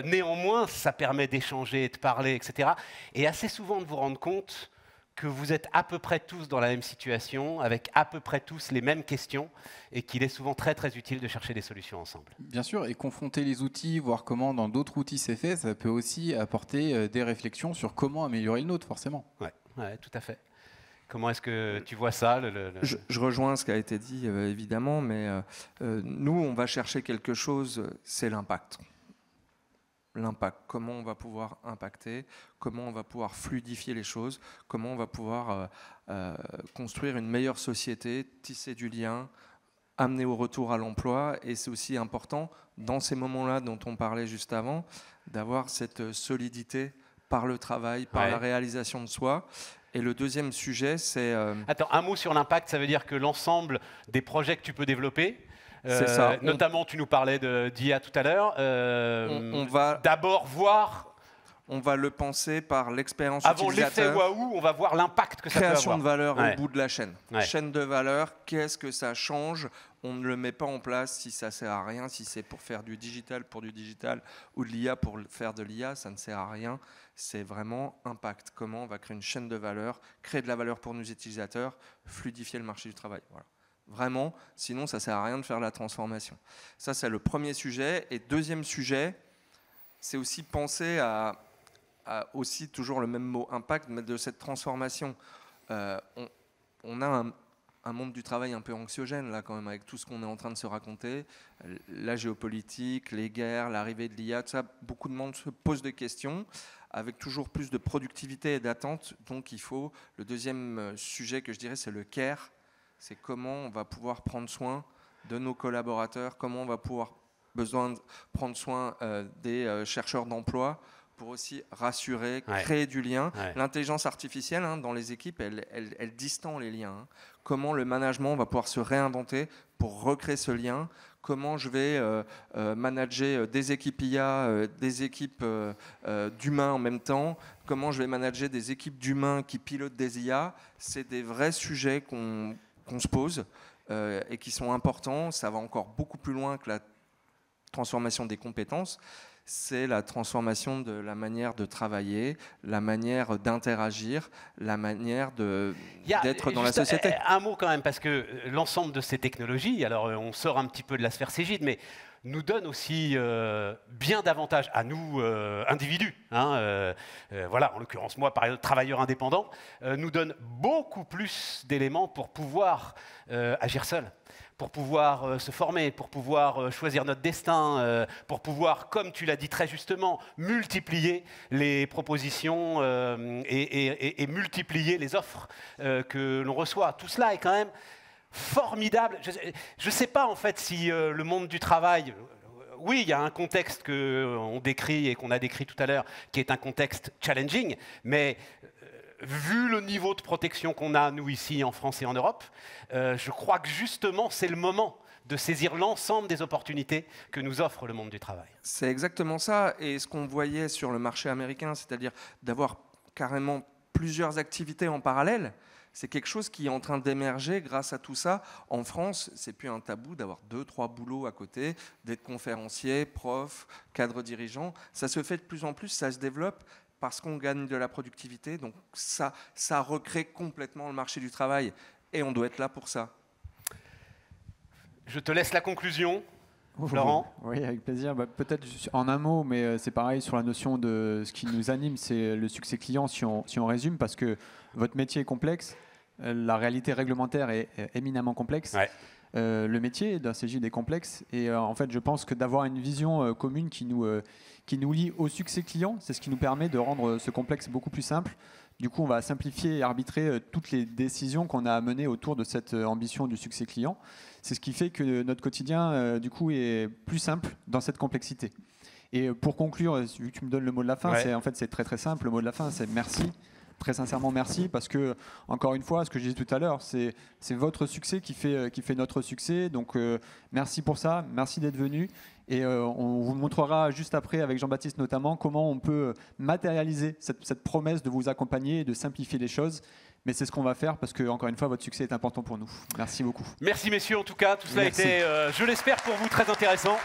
néanmoins, ça permet d'échanger, de parler, etc. Et assez souvent de vous rendre compte que vous êtes à peu près tous dans la même situation, avec à peu près tous les mêmes questions, et qu'il est souvent très très utile de chercher des solutions ensemble. Bien sûr, et confronter les outils, voir comment dans d'autres outils c'est fait, ça peut aussi apporter des réflexions sur comment améliorer le nôtre, forcément. Ouais, tout à fait. Comment est-ce que tu vois ça Je rejoins ce qui a été dit, évidemment, mais nous, on va chercher quelque chose, c'est l'impact. L'impact, comment on va pouvoir impacter, comment on va pouvoir fluidifier les choses, comment on va pouvoir construire une meilleure société, tisser du lien, amener au retour à l'emploi. Et c'est aussi important, dans ces moments-là dont on parlait juste avant, d'avoir cette solidité par le travail, par la réalisation de soi. Et le deuxième sujet, c'est... Attends, un mot sur l'impact, ça veut dire que l'ensemble des projets que tu peux développer, c'est ça. Notamment, tu nous parlais d'IA tout à l'heure. On va d'abord voir. On va le penser par l'expérience utilisateur. utilisateur. Avant l'effet waouh, on va voir l'impact que ça peut avoir. Création de valeur au bout de la chaîne. Chaîne de valeur, qu'est-ce que ça change? On ne le met pas en place si ça sert à rien, si c'est pour faire du digital pour du digital ou de l'IA pour faire de l'IA, ça ne sert à rien. C'est vraiment impact. Comment on va créer une chaîne de valeur, créer de la valeur pour nos utilisateurs, fluidifier le marché du travail. Voilà. Vraiment, sinon ça ne sert à rien de faire la transformation. Ça, c'est le premier sujet. Et deuxième sujet, c'est aussi penser à aussi toujours le même mot impact, mais de cette transformation. On a un monde du travail un peu anxiogène, là, quand même, avec tout ce qu'on est en train de se raconter. La géopolitique, les guerres, l'arrivée de l'IA, tout ça, beaucoup de monde se pose des questions, avec toujours plus de productivité et d'attente. Donc, il faut... Le deuxième sujet que je dirais, c'est le care. C'est comment on va pouvoir prendre soin de nos collaborateurs, comment on va pouvoir prendre soin des chercheurs d'emploi pour aussi rassurer, créer du lien. L'intelligence artificielle, dans les équipes, elle distend les liens. Comment le management va pouvoir se réinventer pour recréer ce lien. Comment je vais manager des équipes IA, des équipes d'humains en même temps. Comment je vais manager des équipes d'humains qui pilotent des IA. C'est des vrais sujets qu'on se pose et qui sont importants. Ça va encore beaucoup plus loin que la transformation des compétences. C'est la transformation de la manière de travailler, la manière d'interagir, la manière d'être dans la société. Un mot quand même, parce que l'ensemble de ces technologies, alors on sort un petit peu de la sphère Cegid, mais nous donne aussi bien davantage à nous, individus. Voilà, en l'occurrence, moi, par exemple, travailleur indépendant, nous donne beaucoup plus d'éléments pour pouvoir agir seul, pour pouvoir se former, pour pouvoir choisir notre destin, pour pouvoir, comme tu l'as dit très justement, multiplier les propositions et multiplier les offres que l'on reçoit. Tout cela est quand même formidable. Je ne sais pas en fait si le monde du travail... Oui, il y a un contexte qu'on décrit et qu'on a décrit tout à l'heure, qui est un contexte challenging, mais... vu le niveau de protection qu'on a, nous, ici, en France et en Europe, je crois que justement, c'est le moment de saisir l'ensemble des opportunités que nous offre le monde du travail. C'est exactement ça. Et ce qu'on voyait sur le marché américain, c'est-à-dire d'avoir carrément plusieurs activités en parallèle, c'est quelque chose qui est en train d'émerger grâce à tout ça. En France, c'est plus un tabou d'avoir 2-3 boulots à côté, d'être conférencier, prof, cadre dirigeant. Ça se fait de plus en plus, ça se développe parce qu'on gagne de la productivité. Donc ça recrée complètement le marché du travail et on doit être là pour ça. Je te laisse la conclusion. Laurent? Oui, avec plaisir. Peut-être en un mot, mais c'est pareil sur la notion de ce qui nous anime, c'est le succès client, si on résume, parce que votre métier est complexe, la réalité réglementaire est éminemment complexe. Ouais. Le métier d'un CGID est complexe et en fait je pense que d'avoir une vision commune qui nous lie au succès client, c'est ce qui nous permet de rendre ce complexe beaucoup plus simple. Du coup on va simplifier et arbitrer toutes les décisions qu'on a à mener autour de cette ambition du succès client. C'est ce qui fait que notre quotidien du coup est plus simple dans cette complexité. Et pour conclure, vu que tu me donnes le mot de la fin, c'est très très simple. Le mot de la fin c'est merci. Très sincèrement, merci, parce que, encore une fois, ce que je disais tout à l'heure, c'est votre succès qui fait notre succès. Donc, merci pour ça, merci d'être venu. Et on vous montrera juste après, avec Jean-Baptiste notamment, comment on peut matérialiser cette promesse de vous accompagner et de simplifier les choses. Mais c'est ce qu'on va faire, parce que, encore une fois, votre succès est important pour nous. Merci beaucoup. Merci, messieurs, en tout cas. Tout cela a été, je l'espère pour vous, très intéressant.